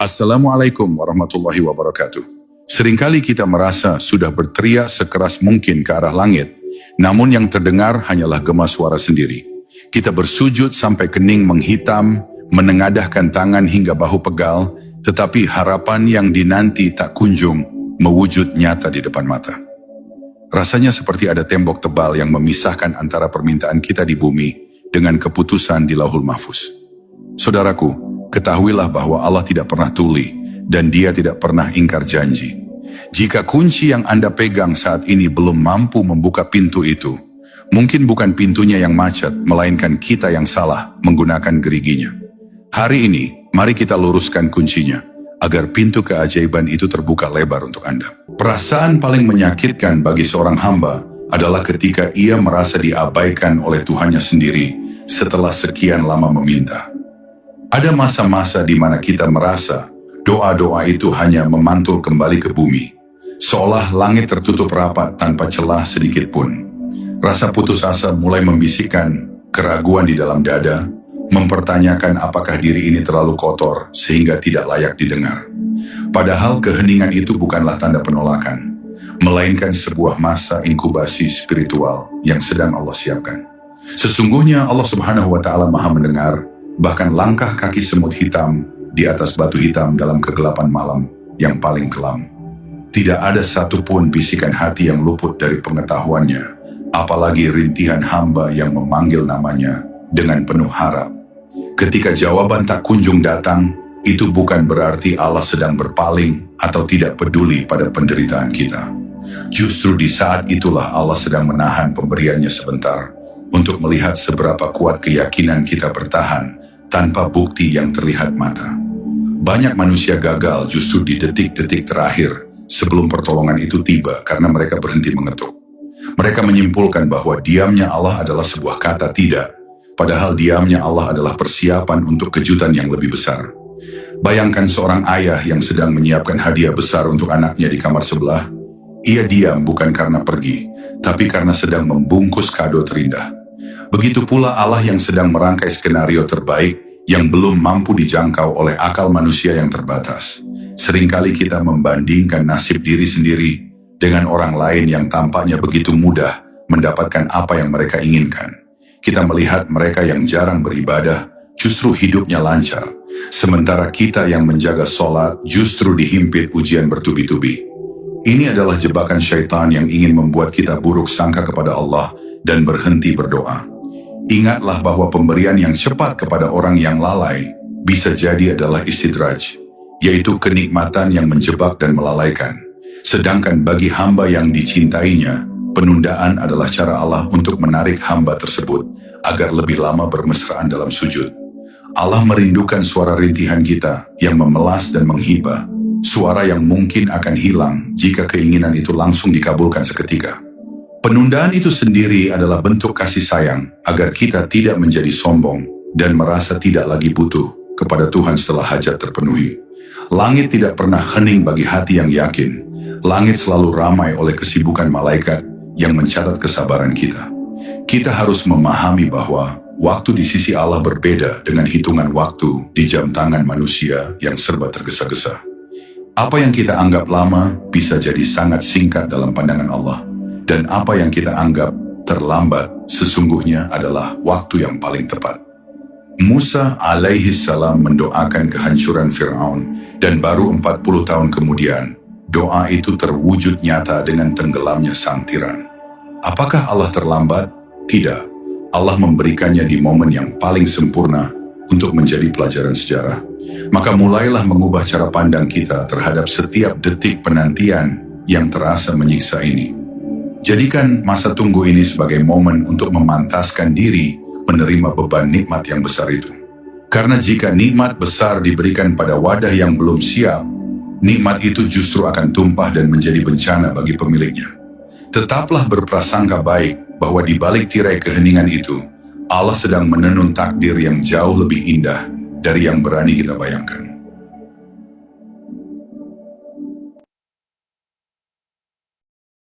Assalamualaikum warahmatullahi wabarakatuh. Seringkali kita merasa sudah berteriak sekeras mungkin ke arah langit, namun yang terdengar hanyalah gema suara sendiri. Kita bersujud sampai kening menghitam, menengadahkan tangan hingga bahu pegal, tetapi harapan yang dinanti tak kunjung mewujud nyata di depan mata. Rasanya seperti ada tembok tebal yang memisahkan antara permintaan kita di bumi dengan keputusan di Lauhul Mahfuz. Saudaraku, ketahuilah bahwa Allah tidak pernah tuli dan Dia tidak pernah ingkar janji. Jika kunci yang Anda pegang saat ini belum mampu membuka pintu itu, mungkin bukan pintunya yang macet, melainkan kita yang salah menggunakan geriginya. Hari ini, mari kita luruskan kuncinya, agar pintu keajaiban itu terbuka lebar untuk Anda. Perasaan paling menyakitkan bagi seorang hamba adalah ketika ia merasa diabaikan oleh Tuhannya sendiri setelah sekian lama meminta. Ada masa-masa di mana kita merasa doa-doa itu hanya memantul kembali ke bumi, seolah langit tertutup rapat tanpa celah sedikit pun. Rasa putus asa mulai membisikkan, keraguan di dalam dada, mempertanyakan apakah diri ini terlalu kotor sehingga tidak layak didengar. Padahal keheningan itu bukanlah tanda penolakan, melainkan sebuah masa inkubasi spiritual yang sedang Allah siapkan. Sesungguhnya Allah Subhanahu wa Ta'ala Maha mendengar, bahkan langkah kaki semut hitam di atas batu hitam dalam kegelapan malam yang paling kelam. Tidak ada satupun bisikan hati yang luput dari pengetahuannya, apalagi rintihan hamba yang memanggil namanya dengan penuh harap. Ketika jawaban tak kunjung datang, itu bukan berarti Allah sedang berpaling atau tidak peduli pada penderitaan kita. Justru di saat itulah Allah sedang menahan pemberiannya sebentar untuk melihat seberapa kuat keyakinan kita bertahan tanpa bukti yang terlihat mata. Banyak manusia gagal justru di detik-detik terakhir sebelum pertolongan itu tiba karena mereka berhenti mengetuk. Mereka menyimpulkan bahwa diamnya Allah adalah sebuah kata tidak, padahal diamnya Allah adalah persiapan untuk kejutan yang lebih besar. Bayangkan seorang ayah yang sedang menyiapkan hadiah besar untuk anaknya di kamar sebelah. Ia diam bukan karena pergi, tapi karena sedang membungkus kado terindah. Begitu pula Allah yang sedang merangkai skenario terbaik yang belum mampu dijangkau oleh akal manusia yang terbatas. Seringkali kita membandingkan nasib diri sendiri dengan orang lain yang tampaknya begitu mudah mendapatkan apa yang mereka inginkan. Kita melihat mereka yang jarang beribadah justru hidupnya lancar, sementara kita yang menjaga sholat justru dihimpit ujian bertubi-tubi. Ini adalah jebakan syaitan yang ingin membuat kita buruk sangka kepada Allah dan berhenti berdoa. Ingatlah bahwa pemberian yang cepat kepada orang yang lalai bisa jadi adalah istidraj, yaitu kenikmatan yang menjebak dan melalaikan. Sedangkan bagi hamba yang dicintainya, penundaan adalah cara Allah untuk menarik hamba tersebut agar lebih lama bermesraan dalam sujud. Allah merindukan suara rintihan kita yang memelas dan menghibah, suara yang mungkin akan hilang jika keinginan itu langsung dikabulkan seketika. Penundaan itu sendiri adalah bentuk kasih sayang agar kita tidak menjadi sombong dan merasa tidak lagi butuh kepada Tuhan setelah hajat terpenuhi. Langit tidak pernah hening bagi hati yang yakin. Langit selalu ramai oleh kesibukan malaikat yang mencatat kesabaran kita. Kita harus memahami bahwa waktu di sisi Allah berbeda dengan hitungan waktu di jam tangan manusia yang serba tergesa-gesa. Apa yang kita anggap lama bisa jadi sangat singkat dalam pandangan Allah. Dan apa yang kita anggap terlambat sesungguhnya adalah waktu yang paling tepat. Musa alaihi salam mendoakan kehancuran Fir'aun dan baru 40 tahun kemudian, doa itu terwujud nyata dengan tenggelamnya sang tiran. Apakah Allah terlambat? Tidak. Allah memberikannya di momen yang paling sempurna untuk menjadi pelajaran sejarah. Maka mulailah mengubah cara pandang kita terhadap setiap detik penantian yang terasa menyiksa ini. Jadikan masa tunggu ini sebagai momen untuk memantaskan diri menerima beban nikmat yang besar itu. Karena jika nikmat besar diberikan pada wadah yang belum siap, nikmat itu justru akan tumpah dan menjadi bencana bagi pemiliknya. Tetaplah berprasangka baik bahwa di balik tirai keheningan itu, Allah sedang menenun takdir yang jauh lebih indah dari yang berani kita bayangkan.